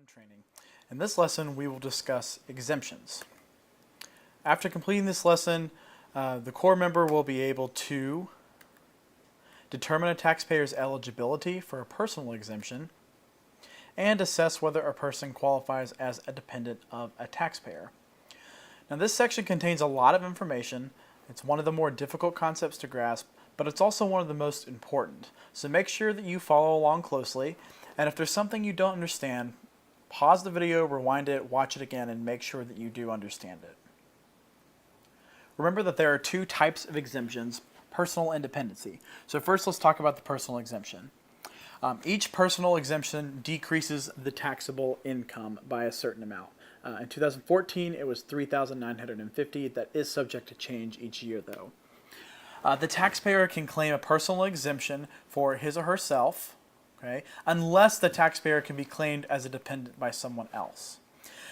training. In this lesson, we will discuss exemptions. After completing this lesson, the core member will be able to determine a taxpayer's eligibility for a personal exemption and assess whether a person qualifies as a dependent of a taxpayer. Now, this section contains a lot of information. It's one of the more difficult concepts to grasp, but it's also one of the most important. So make sure that you follow along closely, and if there's something you don't understand, pause the video, rewind it, watch it again, and make sure that you do understand it. Remember that there are two types of exemptions, personal and dependency. So first, let's talk about the personal exemption. Each personal exemption decreases the taxable income by a certain amount. In 2014, it was $3,950. That is subject to change each year, though. The taxpayer can claim a personal exemption for his or herself, okay, unless the taxpayer can be claimed as a dependent by someone else.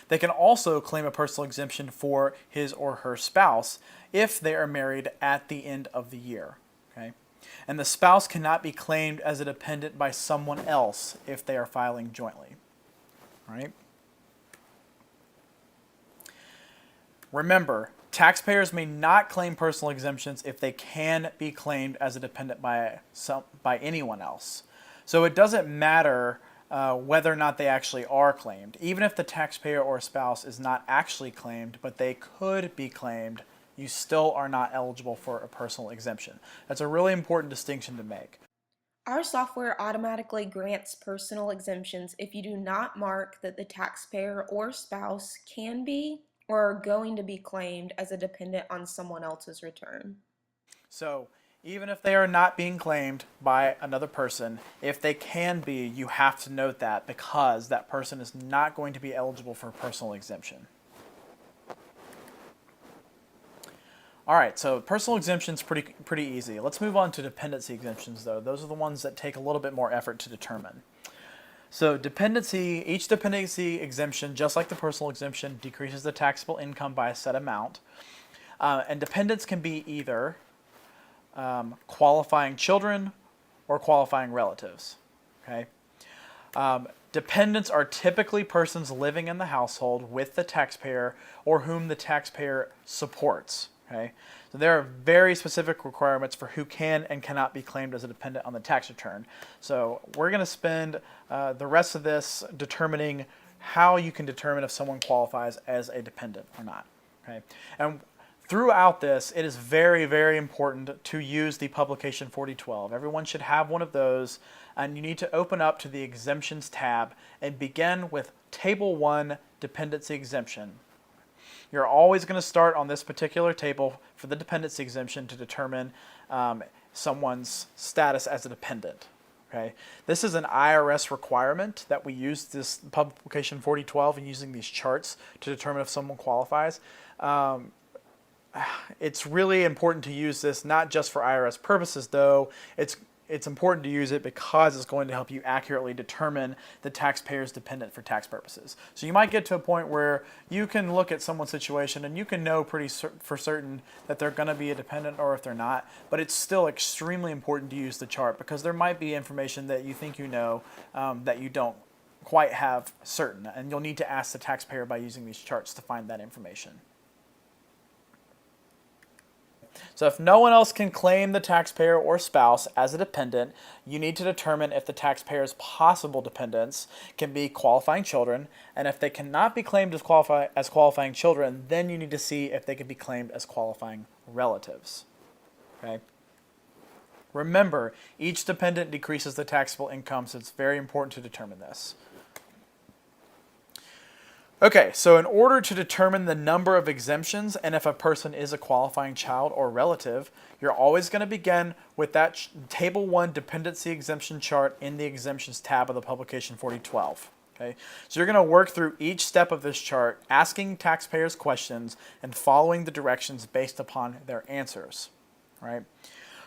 They can also claim a personal exemption for his or her spouse if they are married at the end of the year. Okay? And the spouse cannot be claimed as a dependent by someone else if they are filing jointly. All right? Remember, taxpayers may not claim personal exemptions if they can be claimed as a dependent by anyone else. So it doesn't matter whether or not they actually are claimed. Even if the taxpayer or spouse is not actually claimed, but they could be claimed, you still are not eligible for a personal exemption. That's a really important distinction to make. Our software automatically grants personal exemptions if you do not mark that the taxpayer or spouse can be or are going to be claimed as a dependent on someone else's return. So even if they are not being claimed by another person, if they can be, you have to note that because that person is not going to be eligible for a personal exemption. All right, so personal exemptions pretty easy. Let's move on to dependency exemptions, though. Those are the ones that take a little bit more effort to determine. So each dependency exemption, just like the personal exemption, decreases the taxable income by a set amount. And dependents can be either qualifying children or qualifying relatives. Okay. Dependents are typically persons living in the household with the taxpayer or whom the taxpayer supports. Okay. So there are very specific requirements for who can and cannot be claimed as a dependent on the tax return. So we're going to spend the rest of this determining how you can determine if someone qualifies as a dependent or not. Okay. And throughout this, it is very, very important to use the publication 4012. Everyone should have one of those, and you need to open up to the Exemptions tab and begin with Table 1, Dependency Exemption. You're always going to start on this particular table for the dependency exemption to determine someone's status as a dependent. Okay? This is an IRS requirement that we use this publication 4012 and using these charts to determine if someone qualifies. It's really important to use this not just for IRS purposes, though. It's important to use it because it's going to help you accurately determine the taxpayer's dependent for tax purposes. So you might get to a point where you can look at someone's situation and you can know for certain that they're going to be a dependent or if they're not, but it's still extremely important to use the chart because there might be information that you think you know that you don't quite have certain, and you'll need to ask the taxpayer by using these charts to find that information. So if no one else can claim the taxpayer or spouse as a dependent, you need to determine if the taxpayer's possible dependents can be qualifying children, and if they cannot be claimed as qualifying children, then you need to see if they can be claimed as qualifying relatives. Okay? Remember, each dependent decreases the taxable income, so it's very important to determine this. Okay, so in order to determine the number of exemptions and if a person is a qualifying child or relative, you're always going to begin with that Table 1 Dependency Exemption chart in the Exemptions tab of the publication 4012. Okay, so you're going to work through each step of this chart, asking taxpayers questions and following the directions based upon their answers. Right?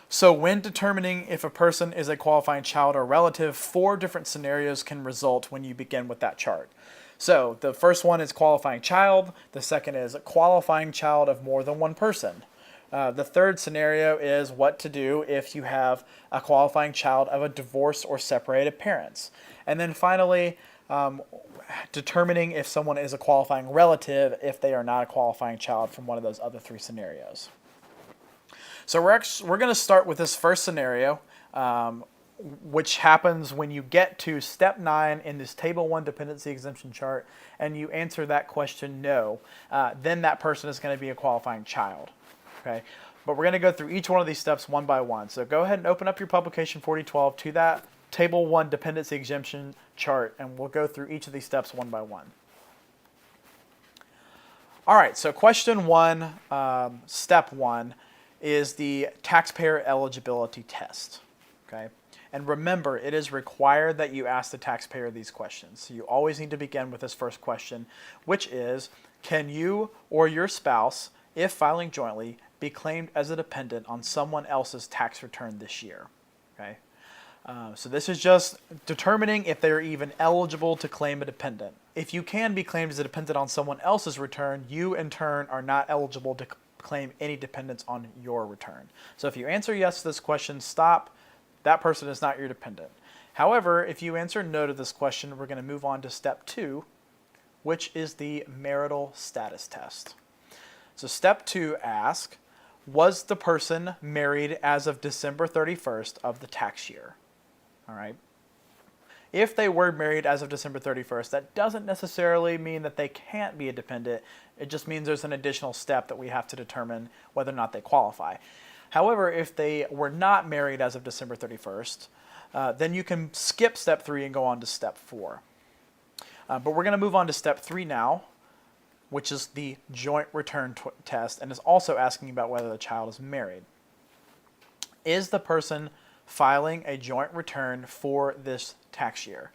So when determining if a person is a qualifying child or relative, 4 different scenarios can result when you begin with that chart. So the first one is qualifying child. The second is a qualifying child of more than one person. The third scenario is what to do if you have a qualifying child of a divorced or separated parents. And then finally, determining if someone is a qualifying relative if they are not a qualifying child from one of those other three scenarios. So we're going to start with this first scenario, which happens when you get to step 9 in this table 1 dependency exemption chart and you answer that question no, then that person is going to be a qualifying child. Okay, but we're going to go through each one of these steps one by one. So go ahead and open up your publication 4012 to that table 1 dependency exemption chart, and we'll go through each of these steps one by one. All right, so question 1, step 1, is the taxpayer eligibility test. Okay, and remember, it is required that you ask the taxpayer these questions. So you always need to begin with this first question, which is, can you or your spouse, if filing jointly, be claimed as a dependent on someone else's tax return this year? Okay, so this is just determining if they're even eligible to claim a dependent. If you can be claimed as a dependent on someone else's return, you in turn are not eligible to claim any dependents on your return. So if you answer yes to this question, stop. That person is not your dependent. However, if you answer no to this question, we're going to move on to step 2, which is the marital status test. So step 2 asks, was the person married as of December 31st of the tax year? All right. If they were married as of December 31st, that doesn't necessarily mean that they can't be a dependent. It just means there's an additional step that we have to determine whether or not they qualify. However, if they were not married as of December 31st, then you can skip step 3 and go on to step 4. But we're going to move on to step 3 now, which is the joint return test, and is also asking about whether the child is married. Is the person filing a joint return for this tax year?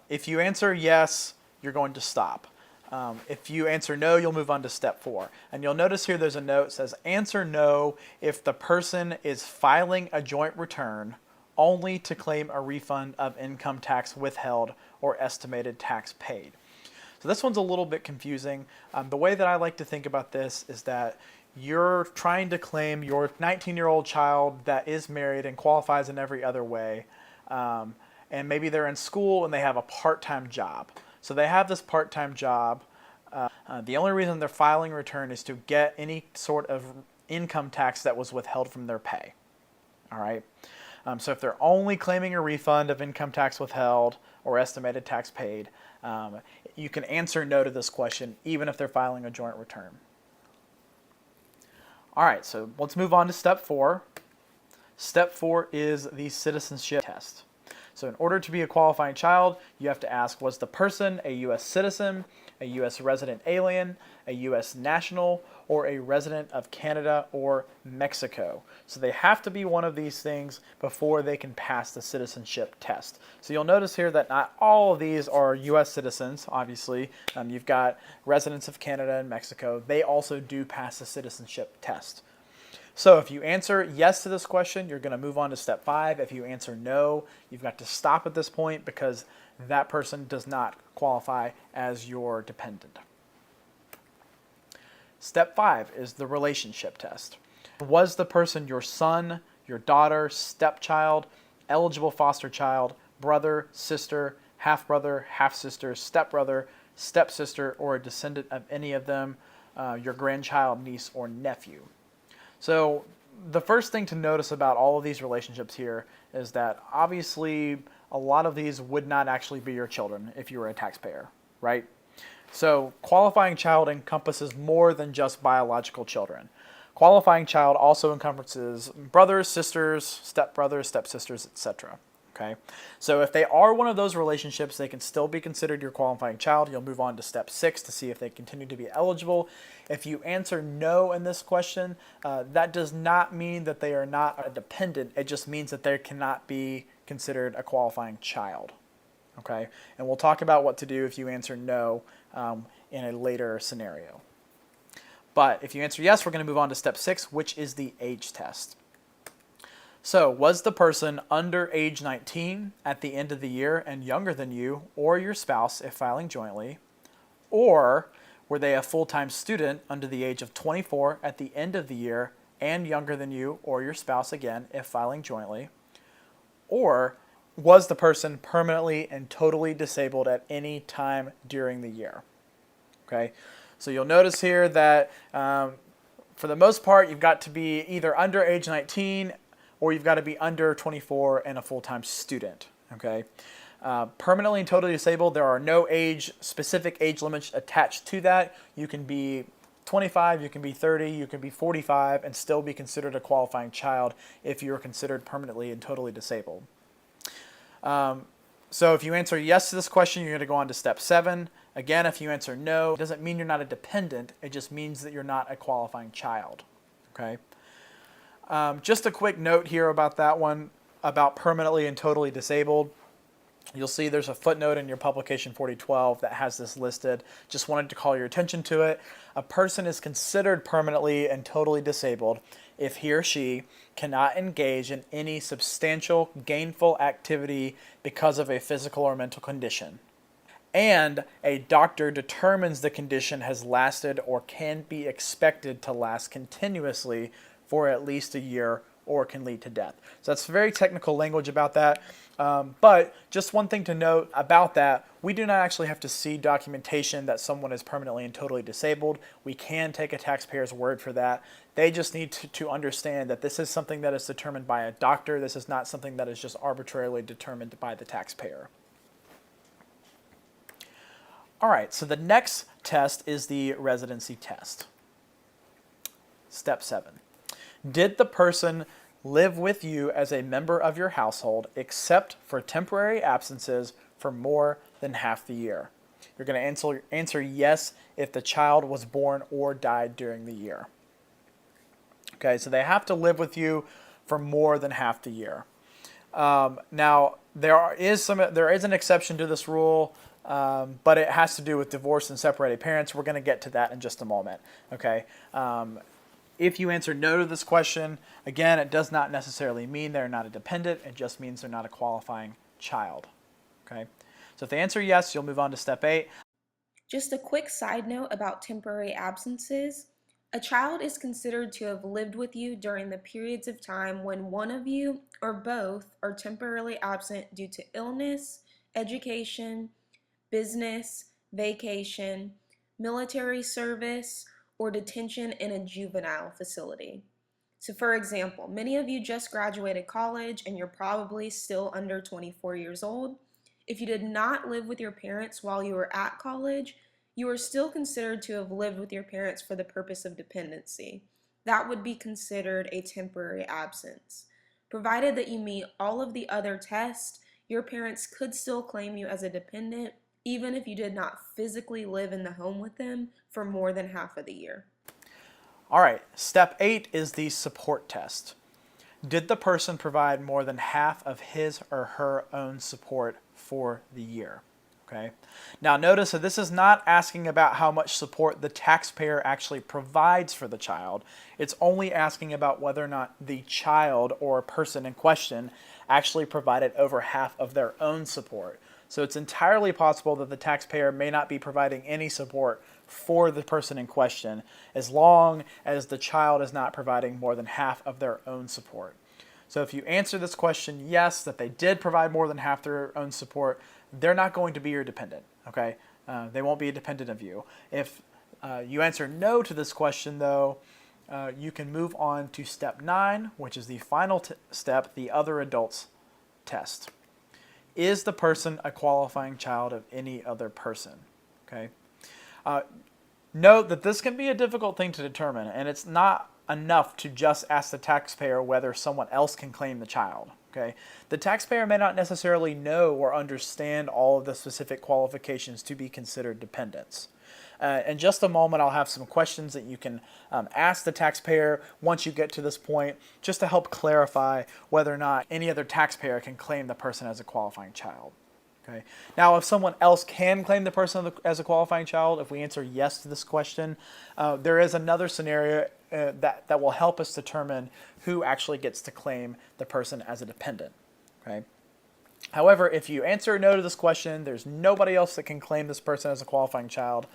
If you answer yes, you're going to stop. If you answer no, you'll move on to step 4. And you'll notice here there's a note that says answer no if the person is filing a joint return only to claim a refund of income tax withheld or estimated tax paid. So this one's a little bit confusing. The way that I like to think about this is that you're trying to claim your 19-year-old child that is married and qualifies in every other way, and maybe they're in school and they have a part-time job. So they have this part-time job. The only reason they're filing a return is to get any sort of income tax that was withheld from their pay. All right. So if they're only claiming a refund of income tax withheld or estimated tax paid, you can answer no to this question even if they're filing a joint return. All right, so let's move on to step 4. Step 4 is the citizenship test. So in order to be a qualifying child, you have to ask, was the person a U.S. citizen, a U.S. resident alien, a U.S. national, or a resident of Canada or Mexico? So they have to be one of these things before they can pass the citizenship test. So you'll notice here that not all of these are U.S. citizens, obviously. You've got residents of Canada and Mexico. They also do pass the citizenship test. So if you answer yes to this question, you're going to move on to step 5. If you answer no, you've got to stop at this point because that person does not qualify as your dependent. Step 5 is the relationship test. Was the person your son, your daughter, stepchild, eligible foster child, brother, sister, half-brother, half-sister, stepbrother, stepsister, or a descendant of any of them, your grandchild, niece, or nephew? So the first thing to notice about all of these relationships here is that obviously a lot of these would not actually be your children if you were a taxpayer, right? So qualifying child encompasses more than just biological children. Qualifying child also encompasses brothers, sisters, stepbrothers, stepsisters, etc. Okay, so if they are one of those relationships, they can still be considered your qualifying child. You'll move on to step 6 to see if they continue to be eligible. If you answer no in this question, that does not mean that they are not a dependent. It just means that they cannot be considered a qualifying child. Okay, and we'll talk about what to do if you answer no in a later scenario. But if you answer yes, we're going to move on to step 6, which is the age test. So, was the person under age 19 at the end of the year and younger than you or your spouse if filing jointly? Or were they a full-time student under the age of 24 at the end of the year and younger than you or your spouse again if filing jointly? Or was the person permanently and totally disabled at any time during the year? Okay, so you'll notice here that for the most part, you've got to be either under age 19 or you've got to be under 24 and a full-time student. Okay, permanently and totally disabled, there are no specific age limits attached to that. You can be 25, you can be 30, you can be 45, and still be considered a qualifying child if you're considered permanently and totally disabled. So if you answer yes to this question, you're going to go on to step 7. Again, if you answer no, it doesn't mean you're not a dependent. It just means that you're not a qualifying child. Okay. Just a quick note here about that one, about permanently and totally disabled. You'll see there's a footnote in your publication 4012 that has this listed. Just wanted to call your attention to it. A person is considered permanently and totally disabled if he or she cannot engage in any substantial gainful activity because of a physical or mental condition, and a doctor determines the condition has lasted or can be expected to last continuously for at least a year or can lead to death. So that's very technical language about that. But just one thing to note about that, we do not actually have to see documentation that someone is permanently and totally disabled. We can take a taxpayer's word for that. They just need to understand that this is something that is determined by a doctor. This is not something that is just arbitrarily determined by the taxpayer. All right, so the next test is the residency test. Step 7. Did the person live with you as a member of your household except for temporary absences for more than half the year? You're going to answer yes if the child was born or died during the year. Okay, so they have to live with you for more than half the year. Now, there is an exception to this rule, but it has to do with divorced and separated parents. We're going to get to that in just a moment. Okay. If you answer no to this question, again, it does not necessarily mean they're not a dependent. It just means they're not a qualifying child. Okay. So if they answer yes, you'll move on to step 8. Just a quick side note about temporary absences. A child is considered to have lived with you during the periods of time when one of you or both are temporarily absent due to illness, education, business, vacation, military service, or detention in a juvenile facility. So for example, many of you just graduated college and you're probably still under 24 years old. If you did not live with your parents while you were at college, you are still considered to have lived with your parents for the purpose of dependency. That would be considered a temporary absence. Provided that you meet all of the other tests, your parents could still claim you as a dependent, even if you did not physically live in the home with them for more than half of the year. All right, step 8 is the support test. Did the person provide more than half of his or her own support for the year? Okay. Now notice that this is not asking about how much support the taxpayer actually provides for the child. It's only asking about whether or not the child or person in question actually provided over half of their own support. So it's entirely possible that the taxpayer may not be providing any support for the person in question, as long as the child is not providing more than half of their own support. So if you answer this question yes, that they did provide more than half their own support, they're not going to be your dependent, okay? They won't be a dependent of you. If you answer no to this question, though, you can move on to step 9, which is the final step, the other adults test. Is the person a qualifying child of any other person? Okay. Note that this can be a difficult thing to determine, and it's not enough to just ask the taxpayer whether someone else can claim the child. Okay. The taxpayer may not necessarily know or understand all of the specific qualifications to be considered dependents. In just a moment, I'll have some questions that you can ask the taxpayer once you get to this point, just to help clarify whether or not any other taxpayer can claim the person as a qualifying child. Okay. Now, if someone else can claim the person as a qualifying child, if we answer yes to this question, there is another scenario that will help us determine who actually gets to claim the person as a dependent. Okay. However, if you answer no to this question, there's nobody else that can claim this person as a qualifying child.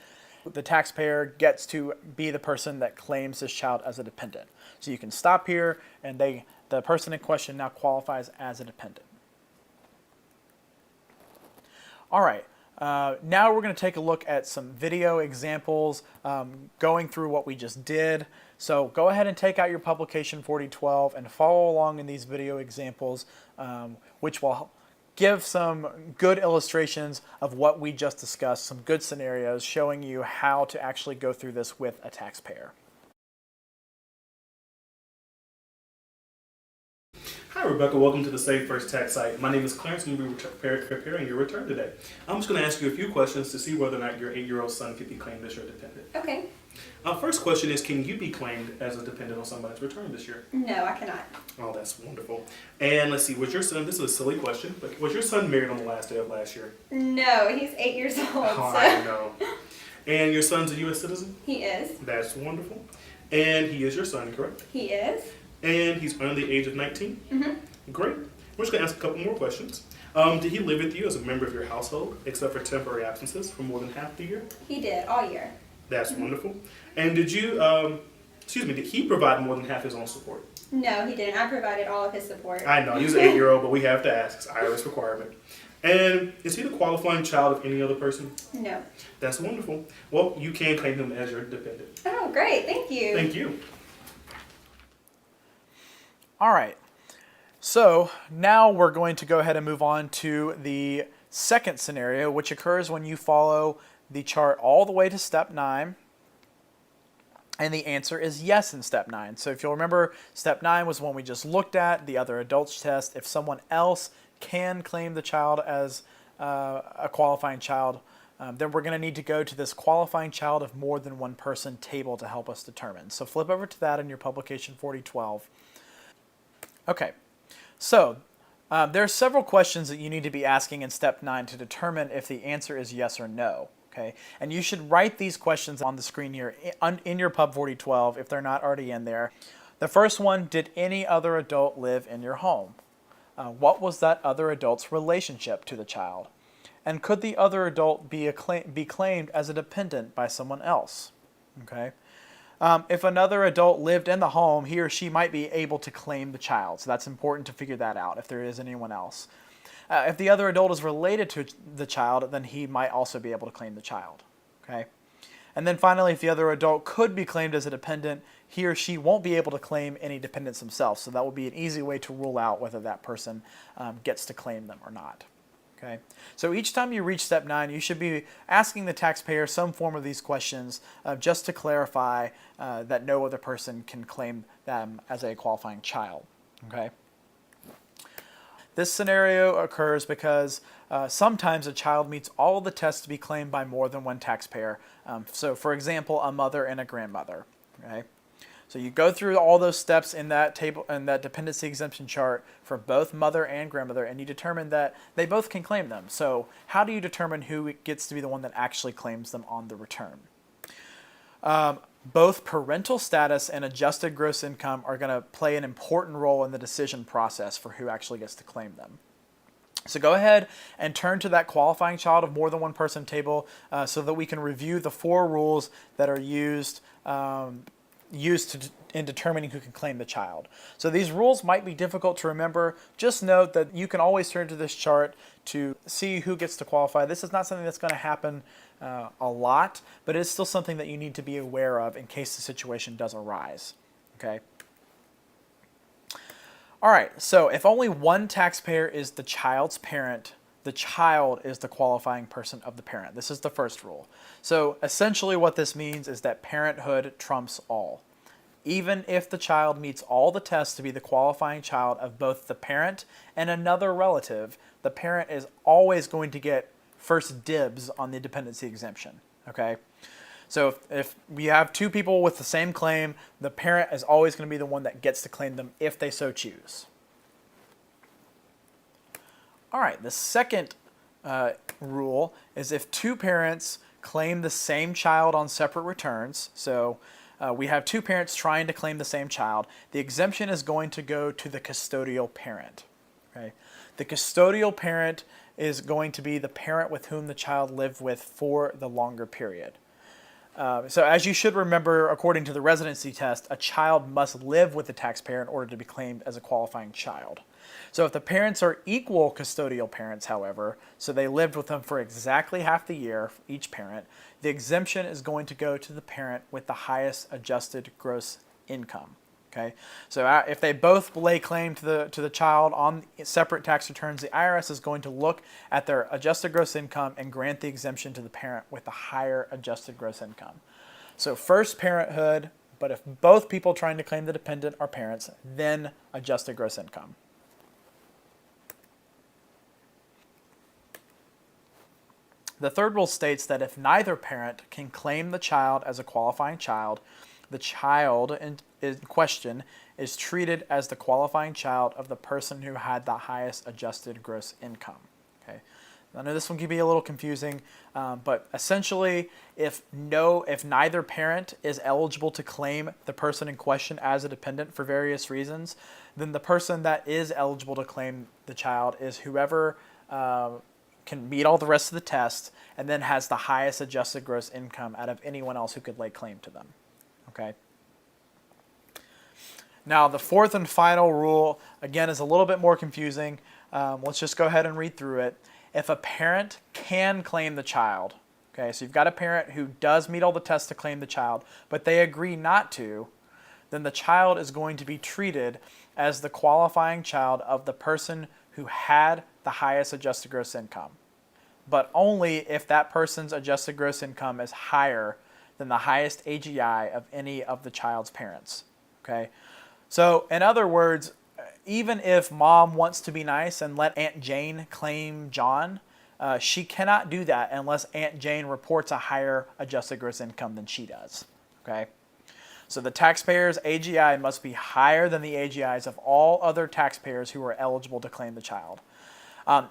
The taxpayer gets to be the person that claims this child as a dependent. So you can stop here, and the person in question now qualifies as a dependent. All right. Now we're going to take a look at some video examples going through what we just did. So go ahead and take out your publication 4012 and follow along in these video examples, which will give some good illustrations of what we just discussed, some good scenarios showing you how to actually go through this with a taxpayer. Hi Rebecca, welcome to the Save First Tax site. My name is Clarence and we'll be preparing your return today. I'm just going to ask you a few questions to see whether or not your 8-year-old son can be claimed as your dependent. Okay. First question is, can you be claimed as a dependent on somebody's return this year? No, I cannot. Oh, that's wonderful. And let's see, was your son, this is a silly question, but was your son married on the last day of last year? No, he's 8 years old. Oh, So I know. And your son's a U.S. citizen? he is. That's wonderful. And he is your son, correct? He is. And he's under the age of 19? Mm-hmm. Great. We're just going to ask a couple more questions. Did he live with you as a member of your household, except for temporary absences for more than half the year? He did all year. That's wonderful. And did you, did he provide more than half his own support? No, he didn't. I provided all of his support. I know, he's an 8-year-old, but we have to ask. It's an IRS requirement. And is he the qualifying child of any other person? No. That's wonderful. Well, you can claim him as your dependent. Oh, great. Thank you. Thank you. All right. So now we're going to go ahead and move on to the second scenario, which occurs when you follow the chart all the way to step 9. And the answer is yes in step 9. So if you'll remember, step 9 was one we just looked at, the other adults test. If someone else can claim the child as a qualifying child, then we're going to need to go to this qualifying child of more than one person table to help us determine. So flip over to that in your publication 4012. Okay, so there are several questions that you need to be asking in step 9 to determine if the answer is yes or no. Okay, and you should write these questions on the screen here in your Pub 4012 if they're not already in there. The first one, did any other adult live in your home? What was that other adult's relationship to the child? And could the other adult be claimed as a dependent by someone else? Okay. If another adult lived in the home, he or she might be able to claim the child. So that's important to figure that out if there is anyone else. If the other adult is related to the child, then he might also be able to claim the child. Okay? And then finally, if the other adult could be claimed as a dependent, he or she won't be able to claim any dependents themselves. So that will be an easy way to rule out whether that person gets to claim them or not. Okay. So each time you reach step 9, you should be asking the taxpayer some form of these questions just to clarify that no other person can claim them as a qualifying child. Okay. This scenario occurs because sometimes a child meets all of the tests to be claimed by more than one taxpayer. So for example, a mother and a grandmother. Okay. So you go through all those steps in that table, in that dependency exemption chart for both mother and grandmother, and you determine that they both can claim them. So how do you determine who gets to be the one that actually claims them on the return? Both parental status and adjusted gross income are going to play an important role in the decision process for who actually gets to claim them. So go ahead and turn to that qualifying child of more than one person table so that we can review the 4 rules that are used in determining who can claim the child. So these rules might be difficult to remember. Just note that you can always turn to this chart to see who gets to qualify. This is not something that's going to happen a lot, but it's still something that you need to be aware of in case the situation does arise. Okay. All right, so if only one taxpayer is the child's parent, the child is the qualifying person of the parent. This is the first rule. So essentially what this means is that parenthood trumps all. Even if the child meets all the tests to be the qualifying child of both the parent and another relative, the parent is always going to get first dibs on the dependency exemption. Okay? So if we have 2 people with the same claim, the parent is always going to be the one that gets to claim them if they so choose. All right, the second rule is if 2 parents claim the same child on separate returns, so we have 2 parents trying to claim the same child, the exemption is going to go to the custodial parent. Okay? The custodial parent is going to be the parent with whom the child lived with for the longer period. So as you should remember, according to the residency test, a child must live with the taxpayer in order to be claimed as a qualifying child. So if the parents are equal custodial parents, however, so they lived with them for exactly half the year, each parent, the exemption is going to go to the parent with the highest adjusted gross income. Okay, so if they both lay claim to the child on separate tax returns, the IRS is going to look at their adjusted gross income and grant the exemption to the parent with the higher adjusted gross income. So first parenthood, but if both people trying to claim the dependent are parents, then adjusted gross income. The third rule states that if neither parent can claim the child as a qualifying child, the child in question is treated as the qualifying child of the person who had the highest adjusted gross income. Okay, I know this one can be a little confusing, but essentially, if neither parent is eligible to claim the person in question as a dependent for various reasons, then the person that is eligible to claim the child is whoever can meet all the rest of the tests and then has the highest adjusted gross income out of anyone else who could lay claim to them. Okay. Now, the fourth and final rule, again, is a little bit more confusing. Let's just go ahead and read through it. If a parent can claim the child, okay, so you've got a parent who does meet all the tests to claim the child, but they agree not to, then the child is going to be treated as the qualifying child of the person who had the highest adjusted gross income, but only if that person's adjusted gross income is higher than the highest AGI of any of the child's parents. Okay, so in other words, even if mom wants to be nice and let Aunt Jane claim John, she cannot do that unless Aunt Jane reports a higher adjusted gross income than she does. Okay, so the taxpayer's AGI must be higher than the AGIs of all other taxpayers who are eligible to claim the child.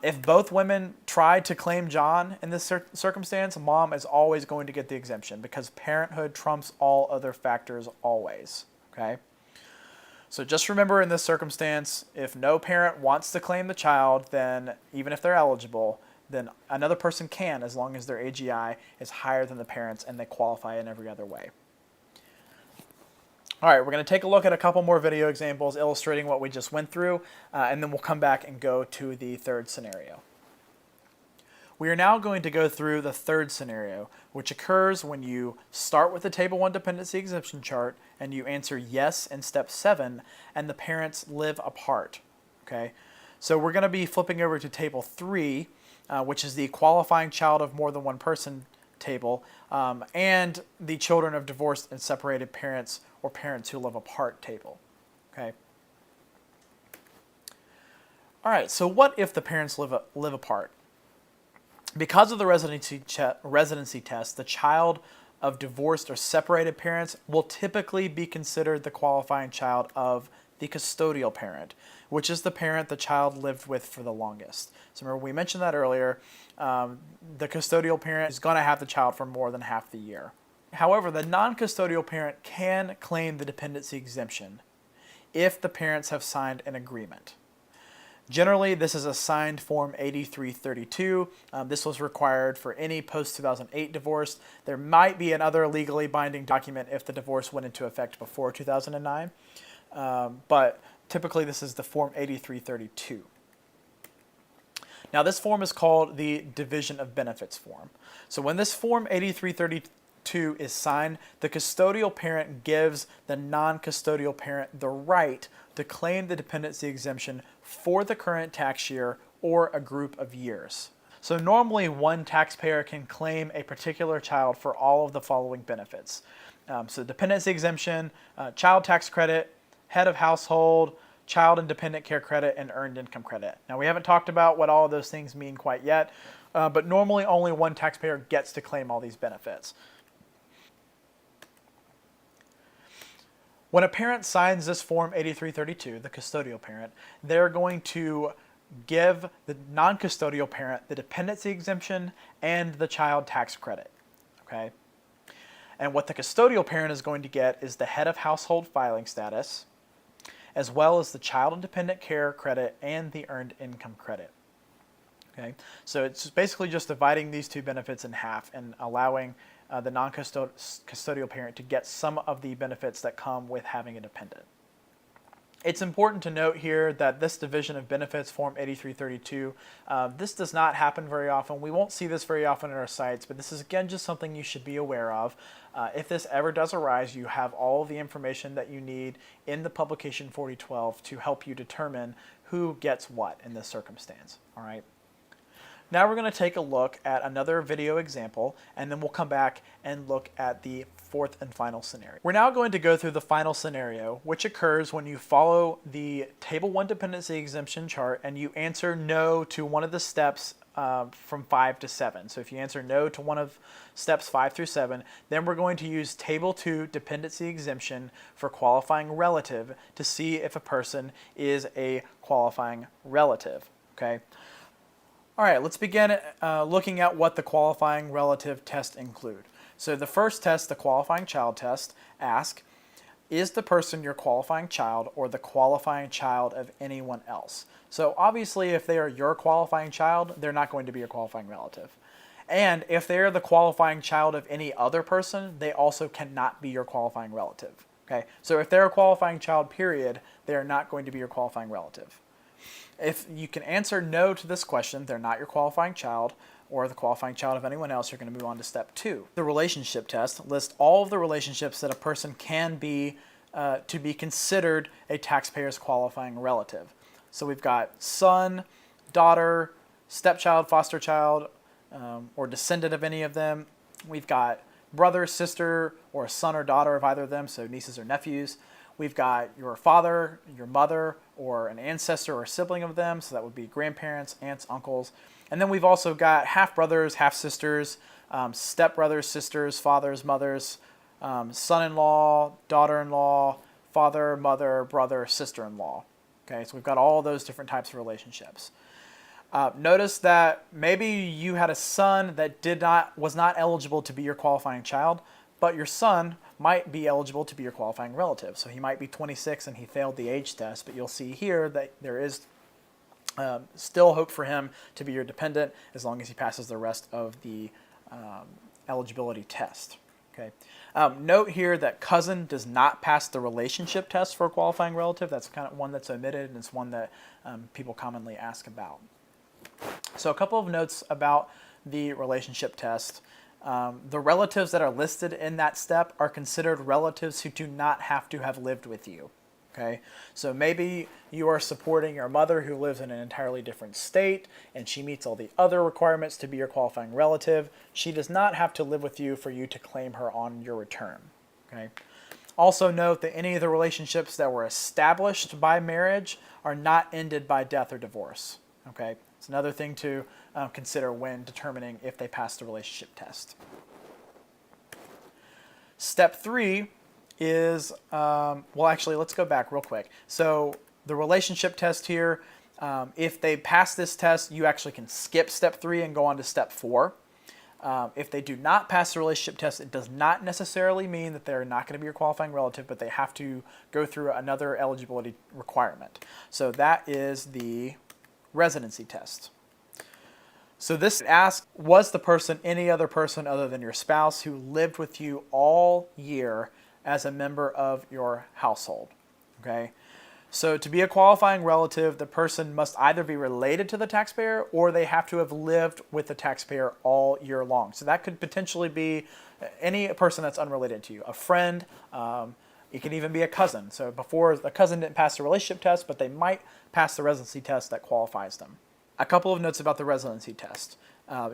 If both women try to claim John in this circumstance, mom is always going to get the exemption because parenthood trumps all other factors always. Okay? So just remember in this circumstance, if no parent wants to claim the child, then even if they're eligible, then another person can as long as their AGI is higher than the parents and they qualify in every other way. All right, we're going to take a look at a couple more video examples illustrating what we just went through, and then we'll come back and go to the third scenario. We are now going to go through the third scenario, which occurs when you start with the Table 1 dependency exemption chart and you answer yes in step 7, and the parents live apart. Okay, so we're going to be flipping over to Table 3, which is the qualifying child of more than one person table, and the children of divorced and separated parents or parents who live apart table. Okay. All right, so what if the parents live apart? Because of the residency test, the child of divorced or separated parents will typically be considered the qualifying child of the custodial parent, which is the parent the child lived with for the longest. So remember, we mentioned that earlier. The custodial parent is going to have the child for more than half the year. However, the non-custodial parent can claim the dependency exemption if the parents have signed an agreement. Generally, this is a signed Form 8332. This was required for any post-2008 divorce. There might be another legally binding document if the divorce went into effect before 2009, but typically this is the Form 8332. Now, this form is called the Division of Benefits form. So when this Form 8332 is signed, the custodial parent gives the non-custodial parent the right to claim the dependency exemption for the current tax year or a group of years. So normally one taxpayer can claim a particular child for all of the following benefits. So dependency exemption, child tax credit, head of household, child and dependent care credit, and earned income credit. Now, we haven't talked about what all of those things mean quite yet, but normally only one taxpayer gets to claim all these benefits. When a parent signs this Form 8332, the custodial parent, they're going to give the non-custodial parent the dependency exemption and the child tax credit. Okay? And what the custodial parent is going to get is the head of household filing status, as well as the child and dependent care credit and the earned income credit. Okay? So it's basically just dividing these two benefits in half and allowing the non-custodial parent to get some of the benefits that come with having a dependent. It's important to note here that this division of benefits, Form 8332, this does not happen very often. We won't see this very often in our sites, but this is again just something you should be aware of. If this ever does arise, you have all the information that you need in the publication 4012 to help you determine who gets what in this circumstance. All right. Now we're going to take a look at another video example, and then we'll come back and look at the fourth and final scenario. We're now going to go through the final scenario, which occurs when you follow the Table 1 dependency exemption chart and you answer no to one of the steps from 5 to 7. So if you answer no to one of steps 5 through 7, then we're going to use Table 2 dependency exemption for qualifying relative to see if a person is a qualifying relative. Okay. All right, let's begin looking at what the qualifying relative test include. So the first test, the qualifying child test, asks, is the person your qualifying child or the qualifying child of anyone else? So obviously if they are your qualifying child, they're not going to be your qualifying relative. And if they're the qualifying child of any other person, they also cannot be your qualifying relative. Okay, so if they're a qualifying child, period, they are not going to be your qualifying relative. If you can answer no to this question, they're not your qualifying child or the qualifying child of anyone else, you're going to move on to step 2. The relationship test lists all of the relationships that a person can be to be considered a taxpayer's qualifying relative. So we've got son, daughter, stepchild, foster child, or descendant of any of them. We've got brother, sister, or son or daughter of either of them, so nieces or nephews. We've got your father, your mother, or an ancestor or sibling of them, so that would be grandparents, aunts, uncles. And then we've also got half-brothers, half-sisters, step-brothers, sisters, fathers, mothers, son-in-law, daughter-in-law, father, mother, brother, sister-in-law. Okay, so we've got all those different types of relationships. Notice that maybe you had a son that was not eligible to be your qualifying child, but your son might be eligible to be your qualifying relative. So he might be 26 and he failed the age test, but you'll see here that there is still hope for him to be your dependent as long as he passes the rest of the eligibility test. Okay. Note here that cousin does not pass the relationship test for a qualifying relative. That's kind of one that's omitted, and it's one that people commonly ask about. So a couple of notes about the relationship test. The relatives that are listed in that step are considered relatives who do not have to have lived with you. Okay, so maybe you are supporting your mother who lives in an entirely different state and she meets all the other requirements to be your qualifying relative. She does not have to live with you for you to claim her on your return. Okay. Also note that any of the relationships that were established by marriage are not ended by death or divorce. Okay, it's another thing to consider when determining if they pass the relationship test. Step 3 is, well, actually, let's go back real quick. So the relationship test here, if they pass this test, you actually can skip step 3 and go on to step 4. If they do not pass the relationship test, it does not necessarily mean that they're not going to be your qualifying relative, but they have to go through another eligibility requirement. So that is the residency test. So this asks, was the person any other person other than your spouse who lived with you all year as a member of your household? Okay. So to be a qualifying relative, the person must either be related to the taxpayer or they have to have lived with the taxpayer all year long. So that could potentially be any person that's unrelated to you, a friend. It can even be a cousin. So before, a cousin didn't pass the relationship test, but they might pass the residency test that qualifies them. A couple of notes about the residency test.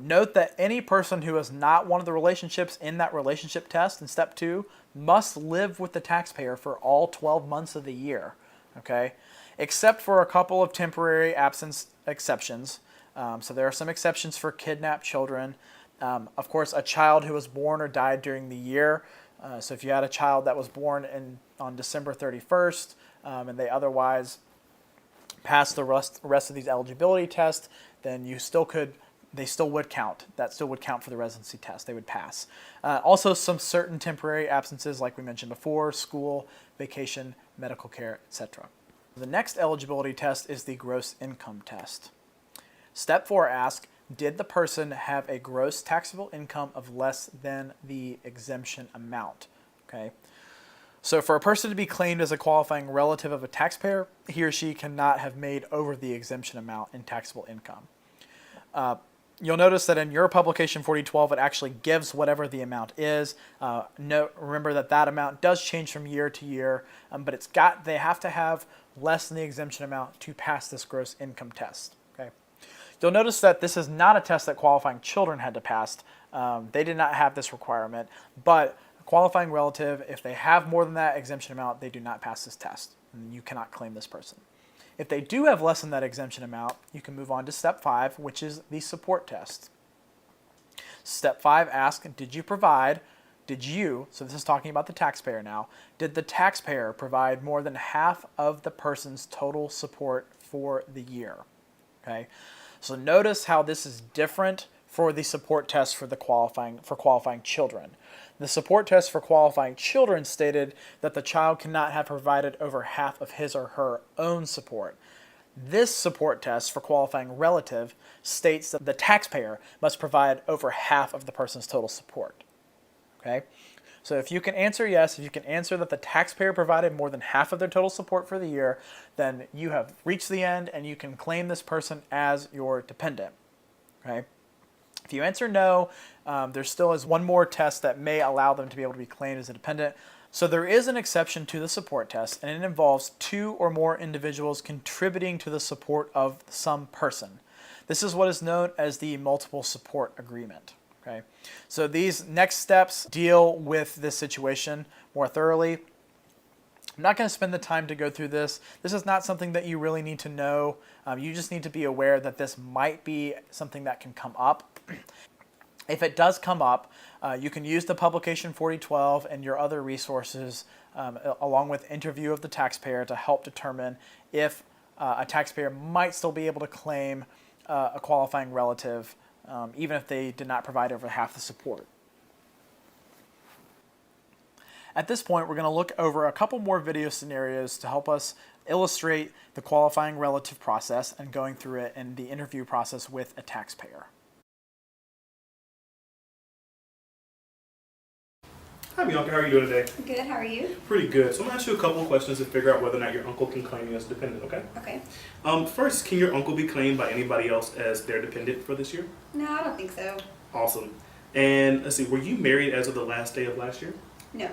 Note that any person who is not one of the relationships in that relationship test in step 2 must live with the taxpayer for all 12 months of the year. Okay, except for a couple of temporary absence exceptions. So there are some exceptions for kidnapped children. Of course, a child who was born or died during the year. So if you had a child that was born on December 31st and they otherwise passed the rest of these eligibility tests, then they still would count. That still would count for the residency test. They would pass. Also, some certain temporary absences, like we mentioned before, school, vacation, medical care, etc. The next eligibility test is the gross income test. Step 4 asks, did the person have a gross taxable income of less than the exemption amount? Okay. So for a person to be claimed as a qualifying relative of a taxpayer, he or she cannot have made over the exemption amount in taxable income. You'll notice that in your publication 4012, it actually gives whatever the amount is. Remember that amount does change from year to year, but they have to have less than the exemption amount to pass this gross income test. Okay. You'll notice that this is not a test that qualifying children had to pass. They did not have this requirement, but a qualifying relative, if they have more than that exemption amount, they do not pass this test, and you cannot claim this person. If they do have less than that exemption amount, you can move on to step 5, which is the support test. Step 5 asks, so this is talking about the taxpayer now, did the taxpayer provide more than half of the person's total support for the year? Okay, so notice how this is different for the support test for qualifying children. The support test for qualifying children stated that the child cannot have provided over half of his or her own support. This support test for qualifying relative states that the taxpayer must provide over half of the person's total support. Okay? So if you can answer yes, if you can answer that the taxpayer provided more than half of their total support for the year, then you have reached the end and you can claim this person as your dependent. Okay? If you answer no, there still is one more test that may allow them to be able to be claimed as a dependent. So there is an exception to the support test, and it involves 2 or more individuals contributing to the support of some person. This is what is known as the multiple support agreement. Okay? So these next steps deal with this situation more thoroughly. I'm not going to spend the time to go through this. This is not something that you really need to know. You just need to be aware that this might be something that can come up. If it does come up, you can use the publication 4012 and your other resources along with interview of the taxpayer to help determine if a taxpayer might still be able to claim a qualifying relative even if they did not provide over half the support. At this point, we're going to look over a couple more video scenarios to help us illustrate the qualifying relative process and going through it in the interview process with a taxpayer. Hi Bianca, how are you doing today? Good, how are you? Pretty good. So I'm going to ask you a couple of questions to figure out whether or not your uncle can claim you as dependent, okay? Okay. First, can your uncle be claimed by anybody else as their dependent for this year? No, I don't think so. Awesome. And let's see, were you married as of the last day of last year? No.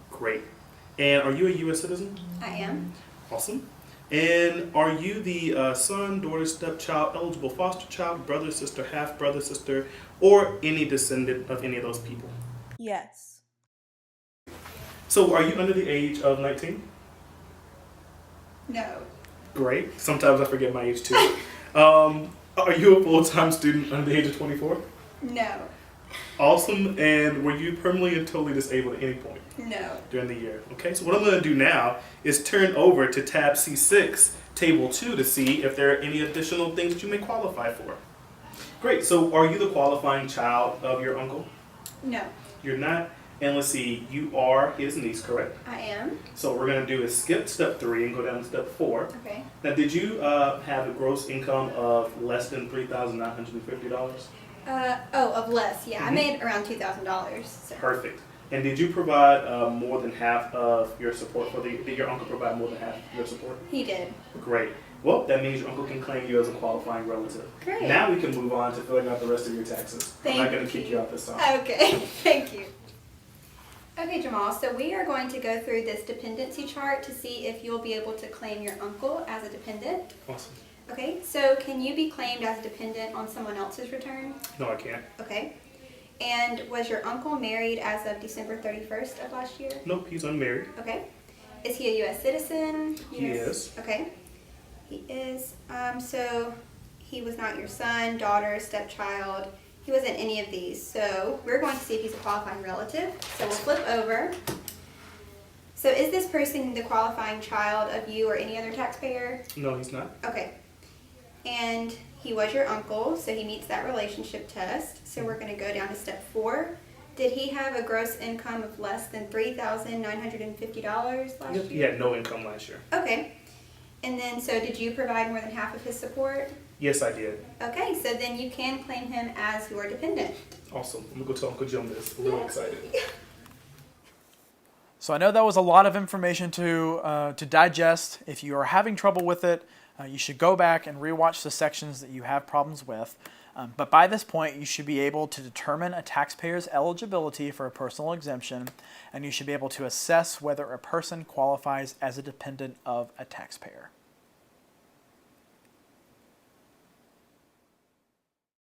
Great. And are you a U.S. citizen? I am. Awesome. And are you the son, daughter, stepchild, eligible foster child, brother, sister, half brother, sister, or any descendant of any of those people? Yes. So are you under the age of 19? No. Great. Sometimes I forget my age too. Are you a full-time student under the age of 24? No. Awesome. And were you permanently and totally disabled at any point No. during the year? Okay, so what I'm going to do now is turn over to tab C6, table 2, to see if there are any additional things that you may qualify for. Great. So are you the qualifying child of your uncle? No. You're not. And let's see, you are his niece, correct? I am. So what we're going to do is skip step 3 and go down to step 4. Okay. Now, did you have a gross income of less than $3,950? Of less, yeah. Mhm. I made around $2,000. So. Perfect. And did you provide more than half of your support for did your uncle provide more than half of your support? He did. Great. Well, that means your uncle can claim you as a qualifying relative. Great. Now we can move on to filling out the rest of your taxes. I'm not going to kick you. you out this time. Okay, thank you. Okay, Jamal, so we are going to go through this dependency chart to see if you'll be able to claim your uncle as a dependent. Awesome. Okay, so can you be claimed as a dependent on someone else's return? No, I can't. Okay. And was your uncle married as of December 31st of last year? Nope, he's unmarried. Okay. Is he a U.S. citizen? He is. Okay. He is. So he was not your son, daughter, stepchild. He wasn't any of these. So we're going to see if he's a qualifying relative. So we'll flip over. So is this person the qualifying child of you or any other taxpayer? No, he's not. Okay. And he was your uncle, so he meets that relationship test. So we're going to go down to step 4. Did he have a gross income of less than $3,950 last Yep, he year? had no income last year. Okay. And then, so did you provide more than half of his support? Yes, I did. Okay, so then you can claim him as your dependent. Awesome. I'm going to go tell Uncle Jim this. I'm really excited. So I know that was a lot of information to digest. If you are having trouble with it, you should go back and rewatch the sections that you have problems with. But by this point, you should be able to determine a taxpayer's eligibility for a personal exemption, and you should be able to assess whether a person qualifies as a dependent of a taxpayer.